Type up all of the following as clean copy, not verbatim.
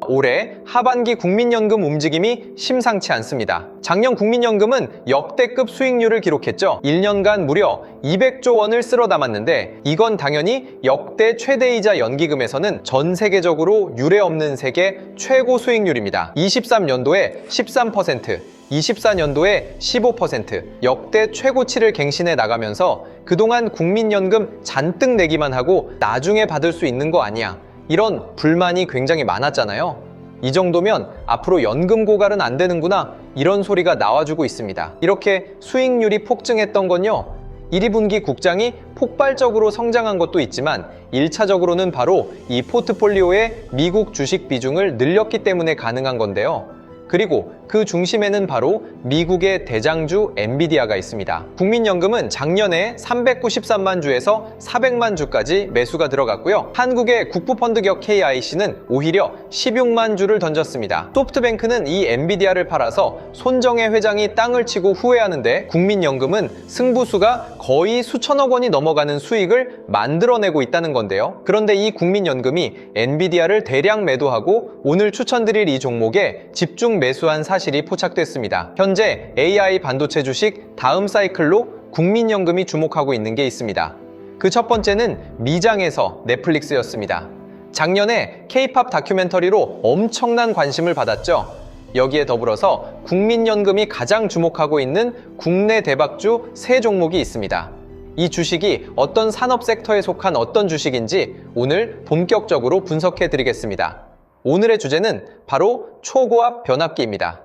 올해 하반기 국민연금 움직임이 심상치 않습니다. 작년 국민연금은 역대급 수익률을 기록했죠. 1년간 무려 200조 원을 쓸어 담았는데 이건 당연히 역대 최대이자 연기금에서는 전 세계적으로 유례없는 세계 최고 수익률입니다. 23년도에 13%, 24년도에 15%, 역대 최고치를 갱신해 나가면서 그동안 국민연금 잔뜩 내기만 하고 나중에 받을 수 있는 거 아니야, 이런 불만이 굉장히 많았잖아요. 이 정도면 앞으로 연금 고갈은 안 되는구나, 이런 소리가 나와주고 있습니다. 이렇게 수익률이 폭증했던 건요, 1위 분기 국장이 폭발적으로 성장한 것도 있지만 1차적으로는 바로 이 포트폴리오의 미국 주식 비중을 늘렸기 때문에 가능한 건데요. 그리고 그 중심에는 바로 미국의 대장주 엔비디아가 있습니다. 국민연금은 작년에 393만 주에서 400만 주까지 매수가 들어갔고요. 한국의 국부펀드격 KIC는 오히려 16만 주를 던졌습니다. 소프트뱅크는 이 엔비디아를 팔아서 손정혜 회장이 땅을 치고 후회하는데 국민연금은 승부수가 거의 수천억 원이 넘어가는 수익을 만들어내고 있다는 건데요. 그런데 이 국민연금이 엔비디아를 대량 매도하고 오늘 추천드릴 이 종목에 집중 매수한 사실이 포착됐습니다. 현재 AI 반도체 주식 다음 사이클로 국민연금이 주목하고 있는 게 있습니다. 그 첫 번째는 미장에서 넷플릭스였습니다. 작년에 K-팝 다큐멘터리로 엄청난 관심을 받았죠. 여기에 더불어서 국민연금이 가장 주목하고 있는 국내 대박주 세 종목이 있습니다. 이 주식이 어떤 산업 섹터에 속한 어떤 주식인지 오늘 본격적으로 분석해 드리겠습니다. 오늘의 주제는 바로 초고압 변압기입니다.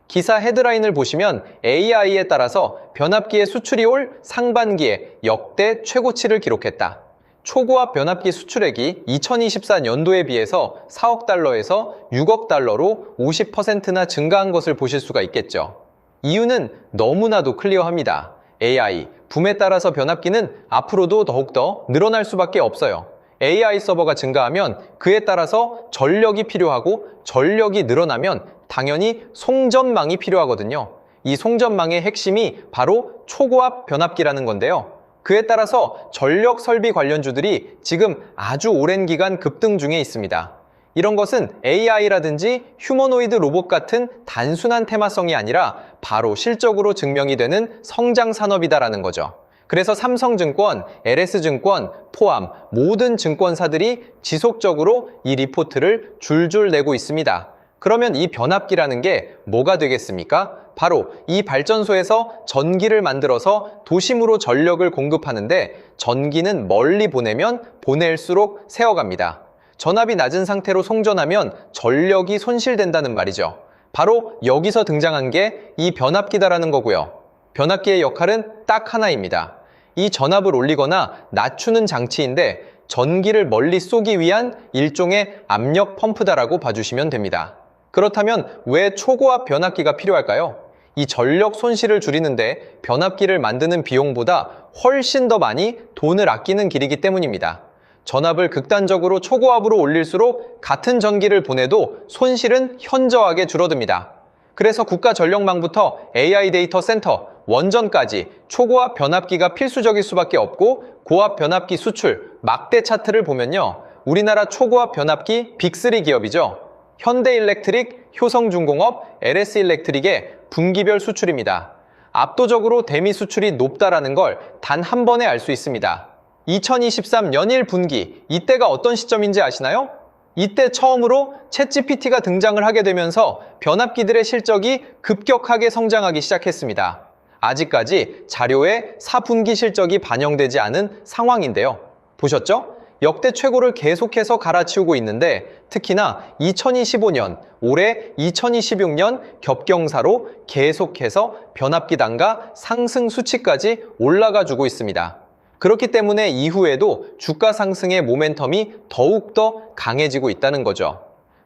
기사 헤드라인을 보시면 AI에 따라서 변압기의 수출이 올 상반기에 역대 최고치를 기록했다. 초고압 변압기 수출액이 2024년도에 비해서 4억 달러에서 6억 달러로 50%나 증가한 것을 보실 수가 있겠죠. 이유는 너무나도 클리어합니다. AI, 붐에 따라서 변압기는 앞으로도 더욱더 늘어날 수밖에 없어요. AI 서버가 증가하면 그에 따라서 전력이 필요하고 전력이 늘어나면 당연히 송전망이 필요하거든요. 이 송전망의 핵심이 바로 초고압 변압기라는 건데요. 그에 따라서 전력 설비 관련주들이 지금 아주 오랜 기간 급등 중에 있습니다. 이런 것은 AI라든지 휴머노이드 로봇 같은 단순한 테마성이 아니라 바로 실적으로 증명이 되는 성장 산업이다라는 거죠. 그래서 삼성증권, LS증권 포함 모든 증권사들이 지속적으로 이 리포트를 줄줄 내고 있습니다. 그러면 이 변압기라는 게 뭐가 되겠습니까? 바로 이 발전소에서 전기를 만들어서 도심으로 전력을 공급하는데 전기는 멀리 보내면 보낼수록 새어갑니다. 전압이 낮은 상태로 송전하면 전력이 손실된다는 말이죠. 바로 여기서 등장한 게 이 변압기다라는 거고요. 변압기의 역할은 딱 하나입니다. 이 전압을 올리거나 낮추는 장치인데 전기를 멀리 쏘기 위한 일종의 압력 펌프다라고 봐주시면 됩니다. 그렇다면 왜 초고압 변압기가 필요할까요? 이 전력 손실을 줄이는데 변압기를 만드는 비용보다 훨씬 더 많이 돈을 아끼는 길이기 때문입니다. 전압을 극단적으로 초고압으로 올릴수록 같은 전기를 보내도 손실은 현저하게 줄어듭니다. 그래서 국가전력망부터 AI 데이터 센터, 원전까지 초고압 변압기가 필수적일 수밖에 없고 고압 변압기 수출, 막대 차트를 보면요. 우리나라 초고압 변압기 빅3 기업이죠. 현대일렉트릭, 효성중공업, LS일렉트릭의 분기별 수출입니다. 압도적으로 대미 수출이 높다라는 걸 단 한 번에 알 수 있습니다. 2023 연일 분기, 이때가 어떤 시점인지 아시나요? 이때 처음으로 챗GPT가 등장을 하게 되면서 변압기들의 실적이 급격하게 성장하기 시작했습니다. 아직까지 자료에 4분기 실적이 반영되지 않은 상황인데요. 보셨죠? 역대 최고를 계속해서 갈아치우고 있는데 특히나 2025년, 올해 2026년 겹경사로 계속해서 변압기 단가 상승 수치까지 올라가 주고 있습니다. 그렇기 때문에 이후에도 주가 상승의 모멘텀이 더욱더 강해지고 있다는 거죠.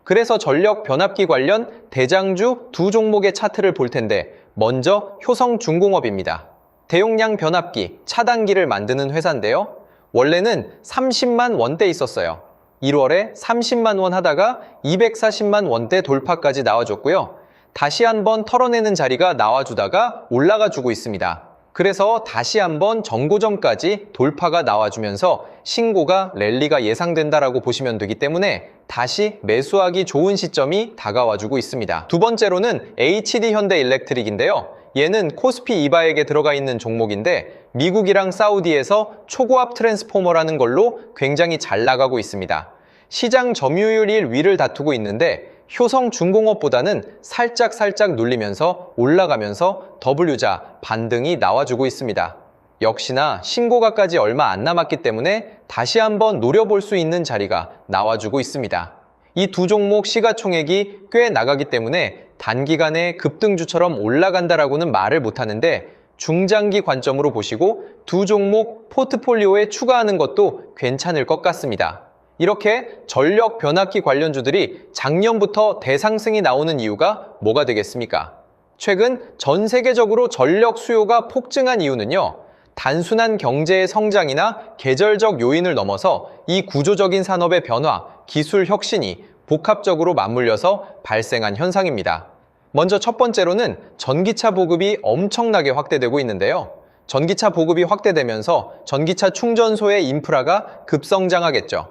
그래서 전력 변압기 관련 대장주 두 종목의 차트를 볼 텐데 먼저 효성중공업입니다. 대용량 변압기, 차단기를 만드는 회사인데요. 원래는 30만 원대 있었어요. 1월에 30만 원 하다가 240만 원대 돌파까지 나와줬고요. 다시 한번 털어내는 자리가 나와주다가 올라가 주고 있습니다. 그래서 다시 한번 정고점까지 돌파가 나와주면서 신고가 랠리가 예상된다라고 보시면 되기 때문에 다시 매수하기 좋은 시점이 다가와주고 있습니다. 두 번째로는 HD 현대일렉트릭인데요. 얘는 코스피 이바엑에 들어가 있는 종목인데 미국이랑 사우디에서 초고압 트랜스포머라는 걸로 굉장히 잘 나가고 있습니다. 시장 점유율 1위를 다투고 있는데 효성 중공업보다는 살짝 눌리면서 올라가면서 W자 반등이 나와주고 있습니다. 역시나 신고가까지 얼마 안 남았기 때문에 다시 한번 노려볼 수 있는 자리가 나와주고 있습니다. 이 두 종목 시가총액이 꽤 나가기 때문에 단기간에 급등주처럼 올라간다라고는 말을 못하는데 중장기 관점으로 보시고 두 종목 포트폴리오에 추가하는 것도 괜찮을 것 같습니다. 이렇게 전력 변압기 관련주들이 작년부터 대상승이 나오는 이유가 뭐가 되겠습니까? 최근 전 세계적으로 전력 수요가 폭증한 이유는요. 단순한 경제의 성장이나 계절적 요인을 넘어서 이 구조적인 산업의 변화, 기술 혁신이 복합적으로 맞물려서 발생한 현상입니다. 먼저 첫 번째로는 전기차 보급이 엄청나게 확대되고 있는데요. 전기차 보급이 확대되면서 전기차 충전소의 인프라가 급성장하겠죠.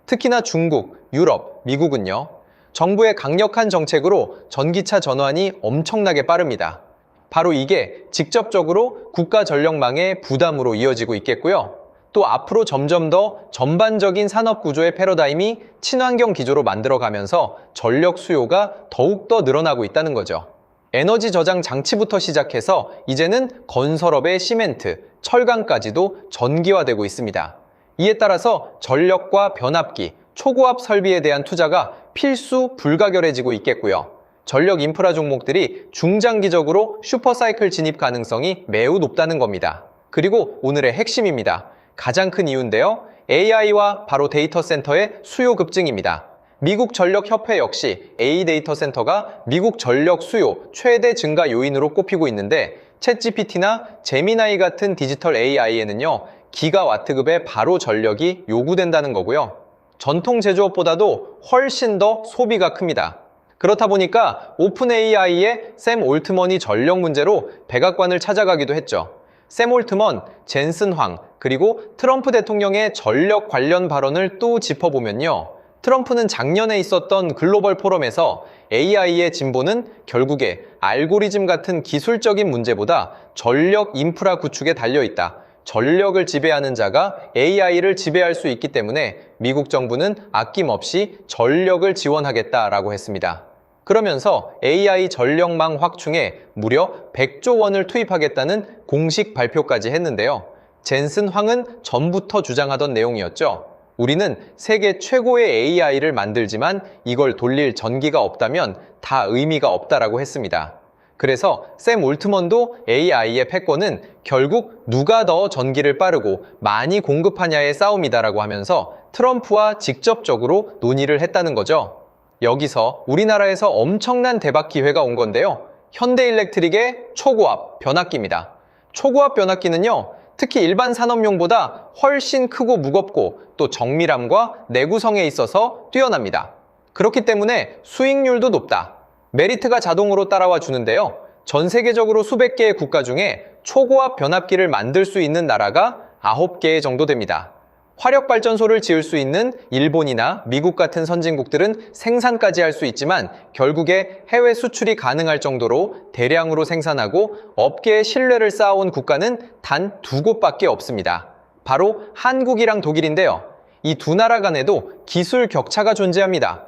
특히나 중국, 유럽, 미국은요. 정부의 강력한 정책으로 전기차 전환이 엄청나게 빠릅니다. 바로 이게 직접적으로 국가 전력망의 부담으로 이어지고 있겠고요. 또 앞으로 점점 더 전반적인 산업 구조의 패러다임이 친환경 기조로 만들어가면서 전력 수요가 더욱더 늘어나고 있다는 거죠. 에너지 저장 장치부터 시작해서 이제는 건설업의 시멘트, 철강까지도 전기화되고 있습니다. 이에 따라서 전력과 변압기, 초고압 설비에 대한 투자가 필수 불가결해지고 있겠고요. 전력 인프라 종목들이 중장기적으로 슈퍼사이클 진입 가능성이 매우 높다는 겁니다. 그리고 오늘의 핵심입니다. 가장 큰 이유인데요. AI와 바로 데이터 센터의 수요 급증입니다. 미국 전력협회 역시 A 데이터 센터가 미국 전력 수요 최대 증가 요인으로 꼽히고 있는데 챗GPT나 제미나이 같은 디지털 AI에는요. 기가와트급의 바로 전력이 요구된다는 거고요. 전통 제조업보다도 훨씬 더 소비가 큽니다. 그렇다 보니까 오픈 AI의 샘 올트먼이 전력 문제로 백악관을 찾아가기도 했죠. 샘 올트먼, 젠슨 황, 그리고 트럼프 대통령의 전력 관련 발언을 또 짚어보면요. 트럼프는 작년에 있었던 글로벌 포럼에서 AI의 진보는 결국에 알고리즘 같은 기술적인 문제보다 전력 인프라 구축에 달려있다. 전력을 지배하는 자가 AI를 지배할 수 있기 때문에 미국 정부는 아낌없이 전력을 지원하겠다라고 했습니다. 그러면서 AI 전력망 확충에 무려 100조 원을 투입하겠다는 공식 발표까지 했는데요. 젠슨 황은 전부터 주장하던 내용이었죠. 우리는 세계 최고의 AI를 만들지만 이걸 돌릴 전기가 없다면 다 의미가 없다라고 했습니다. 그래서 샘 올트먼도 AI의 패권은 결국 누가 더 전기를 빠르고 많이 공급하냐의 싸움이다라고 하면서 트럼프와 직접적으로 논의를 했다는 거죠. 여기서 우리나라에서 엄청난 대박 기회가 온 건데요. 현대일렉트릭의 초고압 변압기입니다. 초고압 변압기는요. 특히 일반 산업용보다 훨씬 크고 무겁고 또 정밀함과 내구성에 있어서 뛰어납니다. 그렇기 때문에 수익률도 높다. 메리트가 자동으로 따라와 주는데요. 전 세계적으로 수백 개의 국가 중에 초고압 변압기를 만들 수 있는 나라가 9개 정도 됩니다. 화력발전소를 지을 수 있는 일본이나 미국 같은 선진국들은 생산까지 할 수 있지만 결국에 해외 수출이 가능할 정도로 대량으로 생산하고 업계의 신뢰를 쌓아온 국가는 단 2곳밖에 없습니다. 바로 한국이랑 독일인데요. 이 두 나라 간에도 기술 격차가 존재합니다.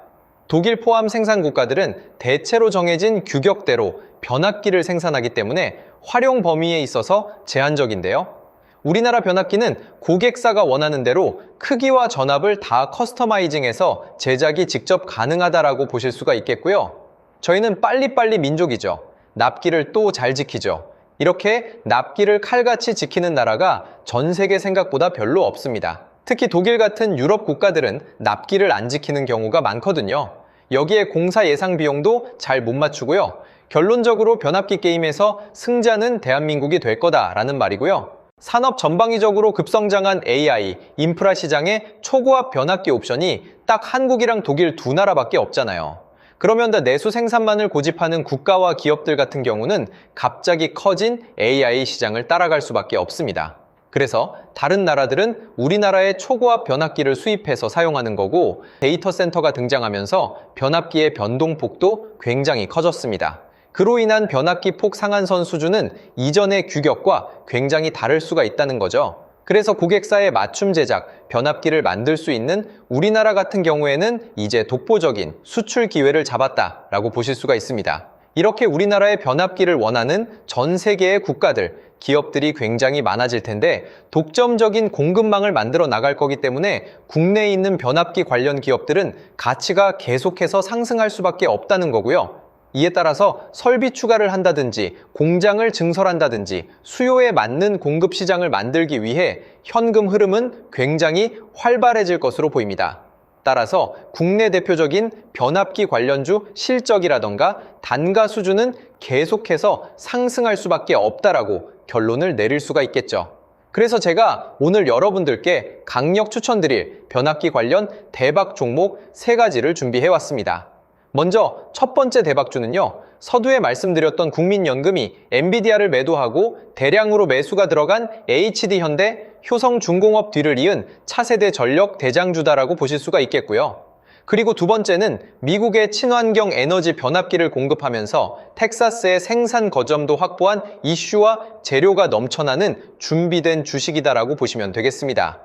독일 포함 생산 국가들은 대체로 정해진 규격대로 변압기를 생산하기 때문에 활용 범위에 있어서 제한적인데요. 우리나라 변압기는 고객사가 원하는 대로 크기와 전압을 다 커스터마이징해서 제작이 직접 가능하다라고 보실 수가 있겠고요. 저희는 빨리빨리 민족이죠. 납기를 또 잘 지키죠. 이렇게 납기를 칼같이 지키는 나라가 전 세계 생각보다 별로 없습니다. 특히 독일 같은 유럽 국가들은 납기를 안 지키는 경우가 많거든요. 여기에 공사 예상 비용도 잘 못 맞추고요. 결론적으로 변압기 게임에서 승자는 대한민국이 될 거다라는 말이고요. 산업 전방위적으로 급성장한 AI, 인프라 시장에 초고압 변압기 옵션이 딱 한국이랑 독일 두 나라밖에 없잖아요. 그러면 내수 생산만을 고집하는 국가와 기업들 같은 경우는 갑자기 커진 AI 시장을 따라갈 수밖에 없습니다. 그래서 다른 나라들은 우리나라의 초고압 변압기를 수입해서 사용하는 거고, 데이터 센터가 등장하면서 변압기의 변동폭도 굉장히 커졌습니다. 그로 인한 변압기 폭 상한선 수준은 이전의 규격과 굉장히 다를 수가 있다는 거죠. 그래서 고객사의 맞춤 제작, 변압기를 만들 수 있는 우리나라 같은 경우에는 이제 독보적인 수출 기회를 잡았다라고 보실 수가 있습니다. 이렇게 우리나라의 변압기를 원하는 전 세계의 국가들, 기업들이 굉장히 많아질 텐데, 독점적인 공급망을 만들어 나갈 거기 때문에 국내에 있는 변압기 관련 기업들은 가치가 계속해서 상승할 수밖에 없다는 거고요. 이에 따라서 설비 추가를 한다든지 공장을 증설한다든지 수요에 맞는 공급 시장을 만들기 위해 현금 흐름은 굉장히 활발해질 것으로 보입니다. 따라서 국내 대표적인 변압기 관련주 실적이라던가 단가 수준은 계속해서 상승할 수밖에 없다라고 결론을 내릴 수가 있겠죠. 그래서 제가 오늘 여러분들께 강력 추천드릴 변압기 관련 대박 종목 3가지를 준비해 왔습니다. 먼저 첫 번째 대박주는요, 서두에 말씀드렸던 국민연금이 엔비디아를 매도하고 대량으로 매수가 들어간 HD현대, 효성중공업 뒤를 이은 차세대 전력 대장주다라고 보실 수가 있겠고요. 그리고 두 번째는 미국의 친환경 에너지 변압기를 공급하면서 텍사스의 생산 거점도 확보한 이슈와 재료가 넘쳐나는 준비된 주식이다라고 보시면 되겠습니다.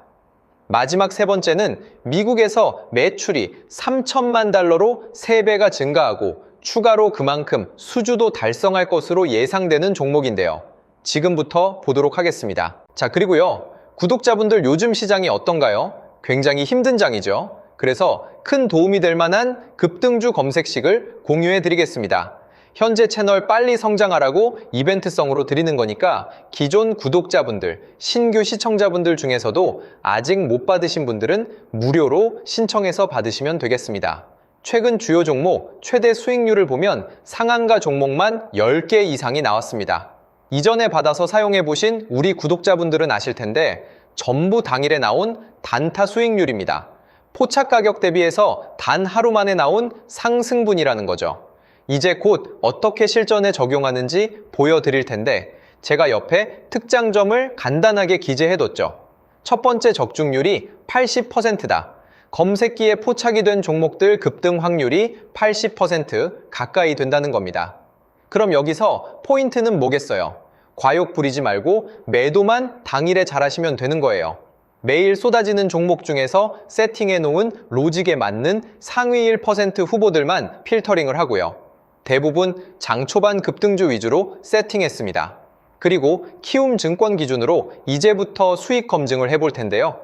마지막 세 번째는 미국에서 매출이 3천만 달러로 3배가 증가하고 추가로 그만큼 수주도 달성할 것으로 예상되는 종목인데요. 지금부터 보도록 하겠습니다. 자, 그리고요, 구독자분들 요즘 시장이 어떤가요? 굉장히 힘든 장이죠. 그래서 큰 도움이 될 만한 급등주 검색식을 공유해 드리겠습니다. 현재 채널 빨리 성장하라고 이벤트성으로 드리는 거니까 기존 구독자분들, 신규 시청자분들 중에서도 아직 못 받으신 분들은 무료로 신청해서 받으시면 되겠습니다. 최근 주요 종목 최대 수익률을 보면 상한가 종목만 10개 이상이 나왔습니다. 이전에 받아서 사용해 보신 우리 구독자분들은 아실 텐데 전부 당일에 나온 단타 수익률입니다. 포착 가격 대비해서 단 하루 만에 나온 상승분이라는 거죠. 이제 곧 어떻게 실전에 적용하는지 보여드릴 텐데, 제가 옆에 특장점을 간단하게 기재해뒀죠. 첫 번째 적중률이 80%다. 검색기에 포착이 된 종목들 급등 확률이 80% 가까이 된다는 겁니다. 그럼 여기서 포인트는 뭐겠어요? 과욕 부리지 말고 매도만 당일에 잘하시면 되는 거예요. 매일 쏟아지는 종목 중에서 세팅해 놓은 로직에 맞는 상위 1% 후보들만 필터링을 하고요. 대부분 장 초반 급등주 위주로 세팅했습니다. 그리고 키움증권 기준으로 이제부터 수익 검증을 해볼 텐데요.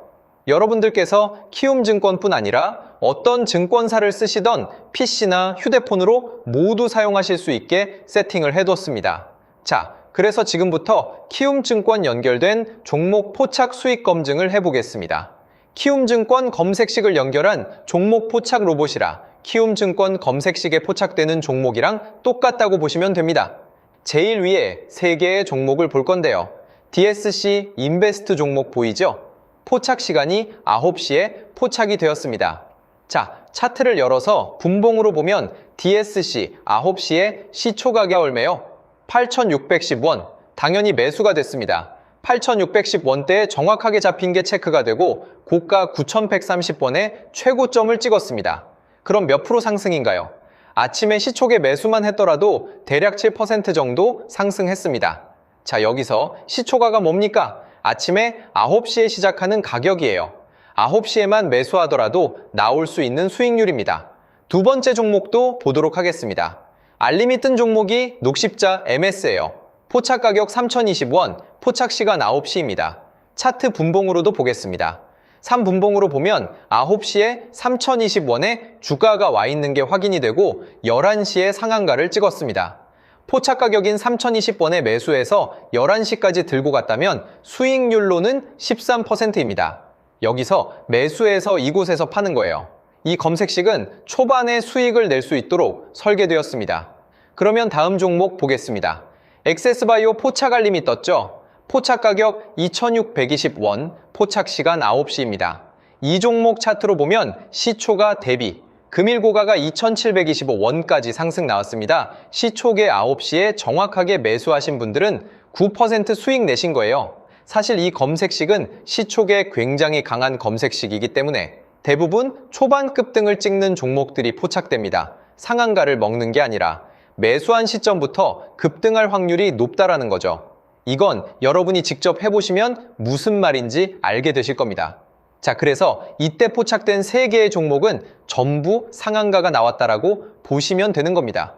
여러분들께서 키움증권뿐 아니라 어떤 증권사를 쓰시던 PC나 휴대폰으로 모두 사용하실 수 있게 세팅을 해뒀습니다. 자, 그래서 지금부터 키움증권 연결된 종목 포착 수익 검증을 해보겠습니다. 키움증권 검색식을 연결한 종목 포착 로봇이라 키움증권 검색식에 포착되는 종목이랑 똑같다고 보시면 됩니다. 제일 위에 3개의 종목을 볼 건데요. DSC 인베스트 종목 보이죠? 포착 시간이 9시에 포착이 되었습니다. 자, 차트를 열어서 분봉으로 보면 DSC 9시에 시초 가격 얼마요? 8,610원. 당연히 매수가 됐습니다. 8,610원대에 정확하게 잡힌 게 체크가 되고 고가 9,130원에 최고점을 찍었습니다. 그럼 몇 프로 상승인가요? 아침에 시초에 매수만 했더라도 대략 7% 정도 상승했습니다. 자, 여기서 시초가가 뭡니까? 아침에 9시에 시작하는 가격이에요. 9시에만 매수하더라도 나올 수 있는 수익률입니다. 두 번째 종목도 보도록 하겠습니다. 알림이 뜬 종목이 녹십자 MS예요. 포착 가격 3,020원, 포착 시간 9시입니다. 차트 분봉으로도 보겠습니다. 3분봉으로 보면 9시에 3,020원에 주가가 와 있는 게 확인이 되고 11시에 상한가를 찍었습니다. 포착 가격인 3,020원에 매수해서 11시까지 들고 갔다면 수익률로는 13%입니다. 여기서 매수해서 이곳에서 파는 거예요. 이 검색식은 초반에 수익을 낼 수 있도록 설계되었습니다. 그러면 다음 종목 보겠습니다. 엑세스바이오 포착 알림이 떴죠? 포착 가격 2,620원, 포착 시간 9시입니다. 이 종목 차트로 보면 시초가 대비, 금일고가가 2,725원까지 상승 나왔습니다. 시초계 9시에 정확하게 매수하신 분들은 9% 수익 내신 거예요. 사실 이 검색식은 시초계 굉장히 강한 검색식이기 때문에 대부분 초반 급등을 찍는 종목들이 포착됩니다. 상한가를 먹는 게 아니라 매수한 시점부터 급등할 확률이 높다라는 거죠. 이건 여러분이 직접 해보시면 무슨 말인지 알게 되실 겁니다. 자, 그래서 이때 포착된 3개의 종목은 전부 상한가가 나왔다라고 보시면 되는 겁니다.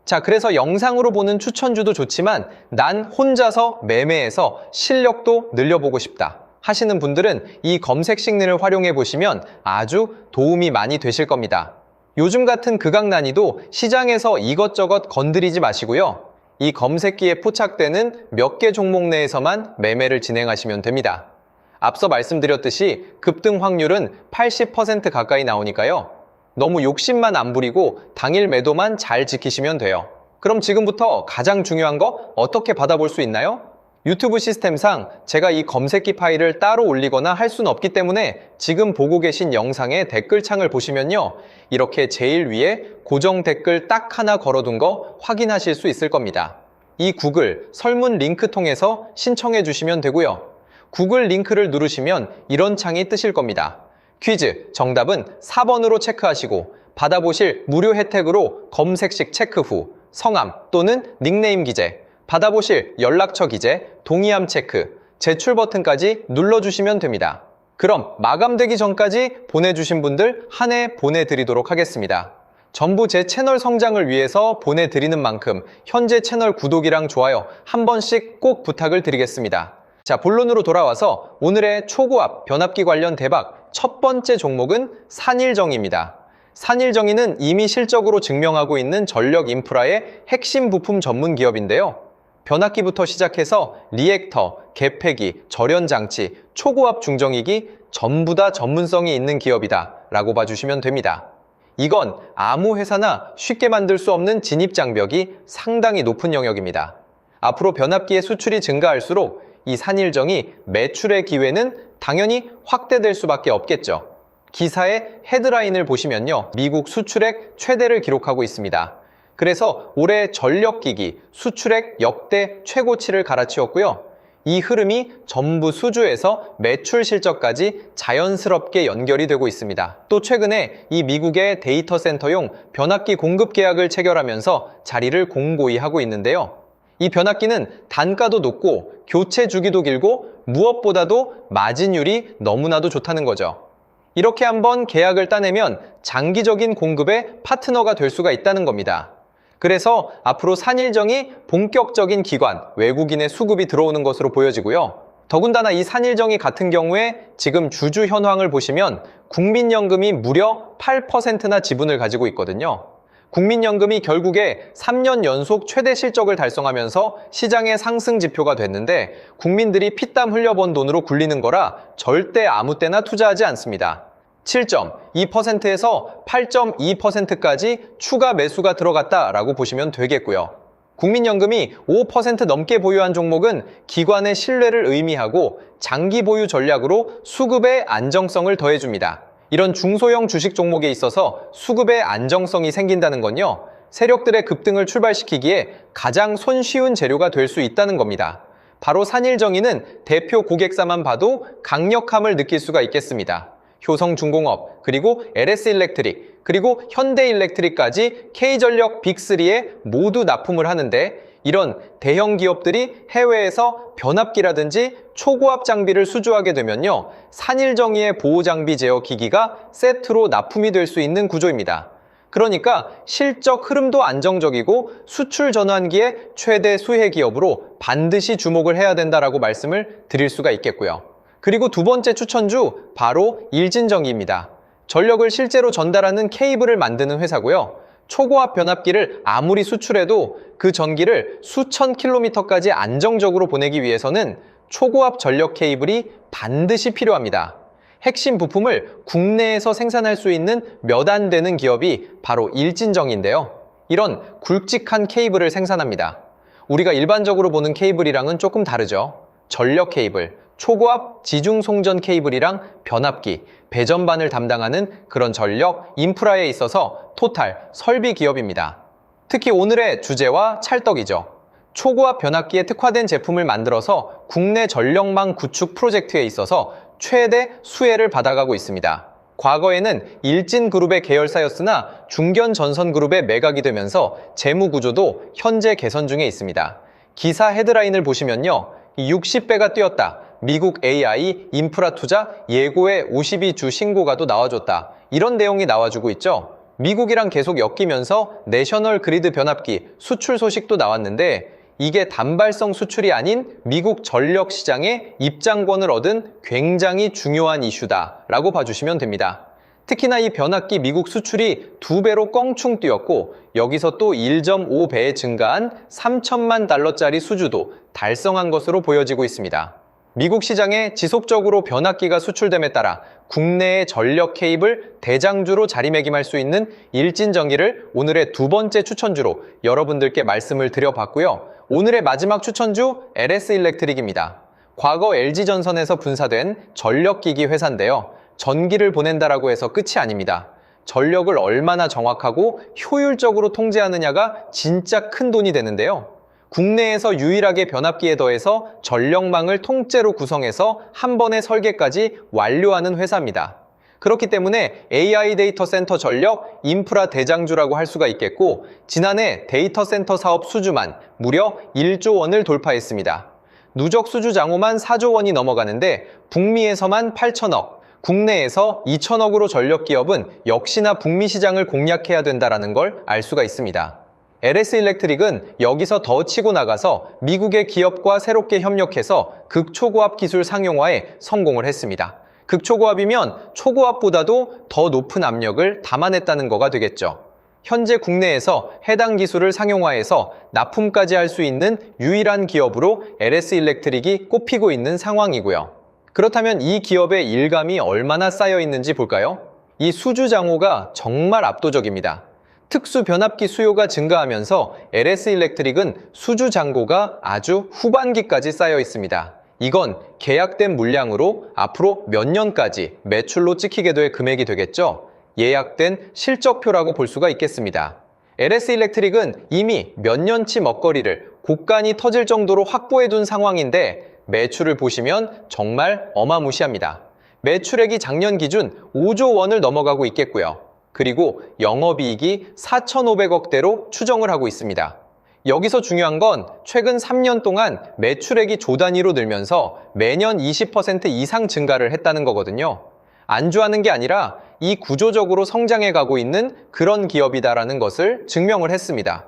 자, 그래서 영상으로 보는 추천주도 좋지만 난 혼자서 매매해서 실력도 늘려보고 싶다 하시는 분들은 이 검색 시그널을 활용해 보시면 아주 도움이 많이 되실 겁니다. 요즘 같은 극악 난이도 시장에서 이것저것 건드리지 마시고요. 이 검색기에 포착되는 몇 개 종목 내에서만 매매를 진행하시면 됩니다. 앞서 말씀드렸듯이 급등 확률은 80% 가까이 나오니까요. 너무 욕심만 안 부리고 당일 매도만 잘 지키시면 돼요. 그럼 지금부터 가장 중요한 거 어떻게 받아볼 수 있나요? 유튜브 시스템상 제가 이 검색기 파일을 따로 올리거나 할 수는 없기 때문에 지금 보고 계신 영상의 댓글창을 보시면요. 이렇게 제일 위에 고정 댓글 딱 하나 걸어둔 거 확인하실 수 있을 겁니다. 이 구글 설문 링크 통해서 신청해 주시면 되고요. 구글 링크를 누르시면 이런 창이 뜨실 겁니다. 퀴즈, 정답은 4번으로 체크하시고 받아보실 무료 혜택으로 검색식 체크 후 성함 또는 닉네임 기재, 받아보실 연락처 기재, 동의함 체크, 제출 버튼까지 눌러주시면 됩니다. 그럼 마감되기 전까지 보내주신 분들 한 해 보내드리도록 하겠습니다. 전부 제 채널 성장을 위해서 보내드리는 만큼 현재 채널 구독이랑 좋아요 한 번씩 꼭 부탁을 드리겠습니다. 자, 본론으로 돌아와서 오늘의 초고압 변압기 관련 대박 첫 번째 종목은 산일정입니다. 산일정이는 이미 실적으로 증명하고 있는 전력 인프라의 핵심 부품 전문 기업인데요. 변압기부터 시작해서 리액터, 개폐기, 절연장치, 초고압 중정이기 전부 다 전문성이 있는 기업이다 라고 봐주시면 됩니다. 이건 아무 회사나 쉽게 만들 수 없는 진입장벽이 상당히 높은 영역입니다. 앞으로 변압기의 수출이 증가할수록 이 산일정이 매출의 기회는 당연히 확대될 수밖에 없겠죠. 기사의 헤드라인을 보시면요. 미국 수출액 최대를 기록하고 있습니다. 그래서 올해 전력기기 수출액 역대 최고치를 갈아치웠고요. 이 흐름이 전부 수주에서 매출 실적까지 자연스럽게 연결이 되고 있습니다. 또 최근에 이 미국의 데이터 센터용 변압기 공급 계약을 체결하면서 자리를 공고히 하고 있는데요. 이 변압기는 단가도 높고 교체 주기도 길고 무엇보다도 마진율이 너무나도 좋다는 거죠. 이렇게 한번 계약을 따내면 장기적인 공급의 파트너가 될 수가 있다는 겁니다. 그래서 앞으로 산일정이 본격적인 기관, 외국인의 수급이 들어오는 것으로 보여지고요. 더군다나 이 산일정이 같은 경우에 지금 주주 현황을 보시면 국민연금이 무려 8%나 지분을 가지고 있거든요. 국민연금이 결국에 3년 연속 최대 실적을 달성하면서 시장의 상승 지표가 됐는데 국민들이 피땀 흘려번 돈으로 굴리는 거라 절대 아무 때나 투자하지 않습니다. 7.2%에서 8.2%까지 추가 매수가 들어갔다라고 보시면 되겠고요. 국민연금이 5% 넘게 보유한 종목은 기관의 신뢰를 의미하고 장기 보유 전략으로 수급의 안정성을 더해줍니다. 이런 중소형 주식 종목에 있어서 수급의 안정성이 생긴다는 건요. 세력들의 급등을 출발시키기에 가장 손쉬운 재료가 될 수 있다는 겁니다. 바로 산일정이는 대표 고객사만 봐도 강력함을 느낄 수가 있겠습니다. 효성중공업, 그리고 LS일렉트릭, 그리고 현대일렉트릭까지 K전력 빅3에 모두 납품을 하는데 이런 대형 기업들이 해외에서 변압기라든지 초고압 장비를 수주하게 되면요. 산일정이의 보호장비 제어 기기가 세트로 납품이 될 수 있는 구조입니다. 그러니까 실적 흐름도 안정적이고 수출 전환기의 최대 수혜 기업으로 반드시 주목을 해야 된다라고 말씀을 드릴 수가 있겠고요. 그리고 두 번째 추천주 바로 일진전기입니다. 전력을 실제로 전달하는 케이블을 만드는 회사고요. 초고압 변압기를 아무리 수출해도 그 전기를 수천 킬로미터까지 안정적으로 보내기 위해서는 초고압 전력 케이블이 반드시 필요합니다. 핵심 부품을 국내에서 생산할 수 있는 몇 안 되는 기업이 바로 일진정인데요. 이런 굵직한 케이블을 생산합니다. 우리가 일반적으로 보는 케이블이랑은 조금 다르죠. 전력 케이블, 초고압 지중송전 케이블이랑 변압기, 배전반을 담당하는 그런 전력, 인프라에 있어서 토탈, 설비 기업입니다. 특히 오늘의 주제와 찰떡이죠. 초고압 변압기에 특화된 제품을 만들어서 국내 전력망 구축 프로젝트에 있어서 최대 수혜를 받아가고 있습니다. 과거에는 일진그룹의 계열사였으나 중견전선그룹의 매각이 되면서 재무구조도 현재 개선 중에 있습니다. 기사 헤드라인을 보시면요. 60배가 뛰었다. 미국 AI 인프라 투자 예고에 52주 신고가도 나와줬다. 이런 내용이 나와주고 있죠. 미국이랑 계속 엮이면서 내셔널 그리드 변압기 수출 소식도 나왔는데 이게 단발성 수출이 아닌 미국 전력 시장에 입장권을 얻은 굉장히 중요한 이슈다라고 봐주시면 됩니다. 특히나 이 변압기 미국 수출이 2배로 껑충 뛰었고 여기서 또 1.5배 증가한 3천만 달러짜리 수주도 달성한 것으로 보여지고 있습니다. 미국 시장에 지속적으로 변압기가 수출됨에 따라 국내의 전력 케이블 대장주로 자리매김할 수 있는 일진전기를 오늘의 두 번째 추천주로 여러분들께 말씀을 드려봤고요. 오늘의 마지막 추천주 LS일렉트릭입니다. 과거 LG전선에서 분사된 전력기기 회사인데요. 전기를 보낸다라고 해서 끝이 아닙니다. 전력을 얼마나 정확하고 효율적으로 통제하느냐가 진짜 큰 돈이 되는데요. 국내에서 유일하게 변압기에 더해서 전력망을 통째로 구성해서 한 번의 설계까지 완료하는 회사입니다. 그렇기 때문에 AI 데이터 센터 전력 인프라 대장주라고 할 수가 있겠고 지난해 데이터 센터 사업 수주만 무려 1조 원을 돌파했습니다. 누적 수주 장호만 4조 원이 넘어가는데 북미에서만 8천억, 국내에서 2천억으로 전력 기업은 역시나 북미 시장을 공략해야 된다는 걸 알 수가 있습니다. LS일렉트릭은 여기서 더 치고 나가서 미국의 기업과 새롭게 협력해서 극초고압 기술 상용화에 성공을 했습니다. 극초고압이면 초고압보다도 더 높은 압력을 담아냈다는 거가 되겠죠. 현재 국내에서 해당 기술을 상용화해서 납품까지 할 수 있는 유일한 기업으로 LS일렉트릭이 꼽히고 있는 상황이고요. 그렇다면 이 기업의 일감이 얼마나 쌓여 있는지 볼까요? 이 수주 장호가 정말 압도적입니다. 특수 변압기 수요가 증가하면서 LS일렉트릭은 수주 잔고가 아주 후반기까지 쌓여 있습니다. 이건 계약된 물량으로 앞으로 몇 년까지 매출로 찍히게 될 금액이 되겠죠. 예약된 실적표라고 볼 수가 있겠습니다. LS일렉트릭은 이미 몇 년치 먹거리를 곳간이 터질 정도로 확보해둔 상황인데 매출을 보시면 정말 어마무시합니다. 매출액이 작년 기준 5조 원을 넘어가고 있겠고요. 그리고 영업이익이 4,500억대로 추정을 하고 있습니다. 여기서 중요한 건 최근 3년 동안 매출액이 조 단위로 늘면서 매년 20% 이상 증가를 했다는 거거든요. 안주하는 게 아니라 이 구조적으로 성장해 가고 있는 그런 기업이다라는 것을 증명을 했습니다.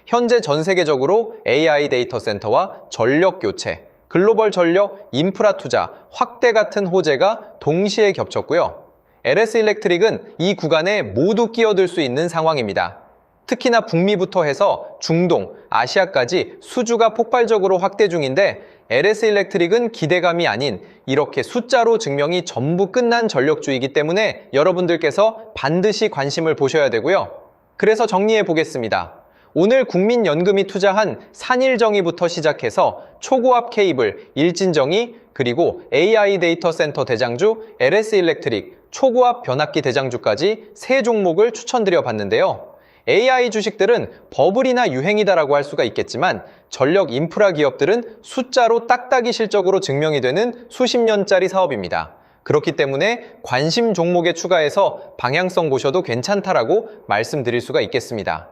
현재 전 세계적으로 AI 데이터 센터와 전력 교체, 글로벌 전력, 인프라 투자, 확대 같은 호재가 동시에 겹쳤고요. LS일렉트릭은 이 구간에 모두 끼어들 수 있는 상황입니다. 특히나 북미부터 해서 중동, 아시아까지 수주가 폭발적으로 확대 중인데 LS일렉트릭은 기대감이 아닌 이렇게 숫자로 증명이 전부 끝난 전력주이기 때문에 여러분들께서 반드시 관심을 보셔야 되고요. 그래서 정리해 보겠습니다. 오늘 국민연금이 투자한 산일정의부터 시작해서 초고압 케이블, 일진정의, 그리고 AI 데이터 센터 대장주, LS일렉트릭, 초고압 변압기 대장주까지 세 종목을 추천드려 봤는데요. AI 주식들은 버블이나 유행이다라고 할 수가 있겠지만 전력 인프라 기업들은 숫자로 딱딱이 실적으로 증명이 되는 수십 년짜리 사업입니다. 그렇기 때문에 관심 종목에 추가해서 방향성 보셔도 괜찮다라고 말씀드릴 수가 있겠습니다.